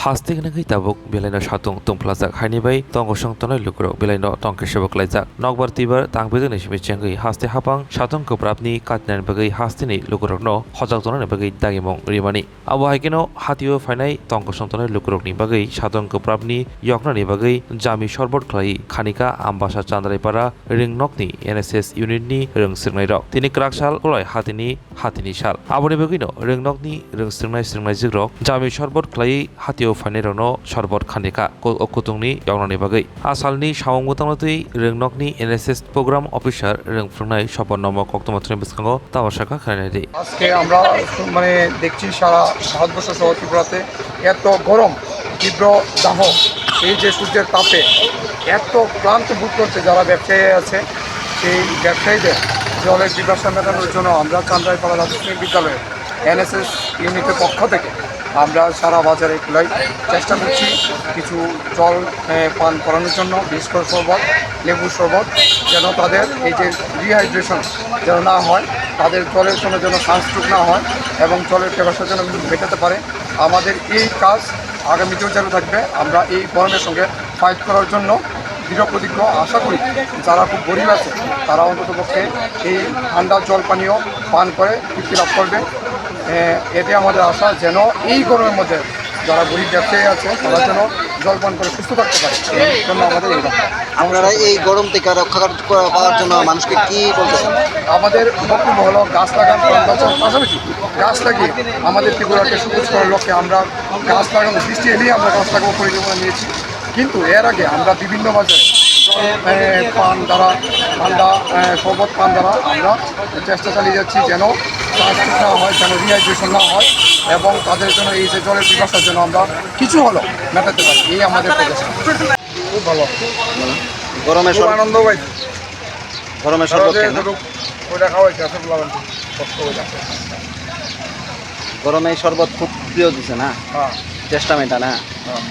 Hasting nang tabuk bilaino satung tungplajak hainibai tongo songtonoi lukrok bilaino tongke sebok laijak nokbar tibar tangbejo ni simichengui haste hapang satung koprapni katnan bagai hastini lukrokno hojak tonani bagai dagimong rimani abo haikeno hatio fainai tongo songtonoi lukrokni bagai satung koprapni yoknani bagai jami sorbot khlai khanika ambasa chandraipara ringnokni NSS unitni rungsirnai rok tini kraksal kolai hatini sal aboni bagaino ringnokni rungsirnai jigrok jami sorbot khlai hatio fainai rokno sorbot khanika okutungni yoknani bagai asalni samung mutangatui ringnokni NSS program officer ringfrungnai sopon nomok oktomatrni biskango tamasaka khainai আজকে আমরা দেখছি সারা ভারতবর্ষ সহ ত্রিপুরাতে এত গরম তীব্র দাহ এই যে সূর্যের তাপে এত ক্লান্ত বোধ করছে যারা ব্যবসায়ী আছে সেই ব্যবসায়ীদের জলের পিপাসা মেটানোর জন্য আমরা চান্দ্রাইপাড়া রাজস্থানী বিদ্যালয়ের NSS ইউনিটের পক্ষ থেকে আমরা সারা বাজারে খোলাই চেষ্টা করছি কিছু জল পান করানোর জন্য বিশেষ করে শরবত লেবুর শরবত যেন তাদের এই যে ডিহাইড্রেশন যেন না হয় তাদের জলের জন্য যেন সানস্ট্রোক না হয় এবং জলের পিপাসা যেন মেটাতে পারে আমাদের এই কাজ আগামীতেও চালু থাকবে আমরা এই গরমের সঙ্গে ফাইট করার জন্য দৃঢ় প্রতিজ্ঞ আশা করি যারা খুব গরিব আছে তারা অন্ততপক্ষে এই ঠান্ডা জল পানীয় পান করে তৃপ্তি লাভ করবে এতে আমাদের আশা যেন এই গরমের মধ্যে যারা গরিব ব্যবসায়ী আছে তারা যেন জল পান করে সুস্থ থাকতে পারে এই জন্য আমাদের এই লক্ষ্য। আপনারা এই গরম থেকে রক্ষা পাওয়ার জন্য মানুষকে কি বলতেছেন? আমাদের বক্তব্য হলো গাছ লাগান পাশাপাশি গাছ লাগিয়ে আমাদের ত্রিপুরাকে সবুজ করার লক্ষ্যে আমরা গাছ লাগানো বৃষ্টি এলেই আমরা গাছ লাগাবো পরিকল্পনা নিয়েছি কিন্তু এর আগে আমরা বিভিন্ন বাজারে পান দ্বারা ঠান্ডা শরবত পান দ্বারা আমরা চেষ্টা চালিয়ে যাচ্ছি যেন সানস্ট্রোক না হয় যেন রিহাইড্রেশন না হয় এবং তাদের জন্য এই যে জলের পিপাসার জন্য আমরা কিছু হলো মেটাতে পারি এই আমাদের প্রচেষ্টা। খুব ভালো গরমের আনন্দ পাই গরমের শরবত ওইটা খাওয়াইছে আসলে কষ্ট হয়ে যাচ্ছে গরমে শরবত খুব প্রিয় দিছে না হ্যাঁ চেষ্টা মেটা না। হ্যাঁ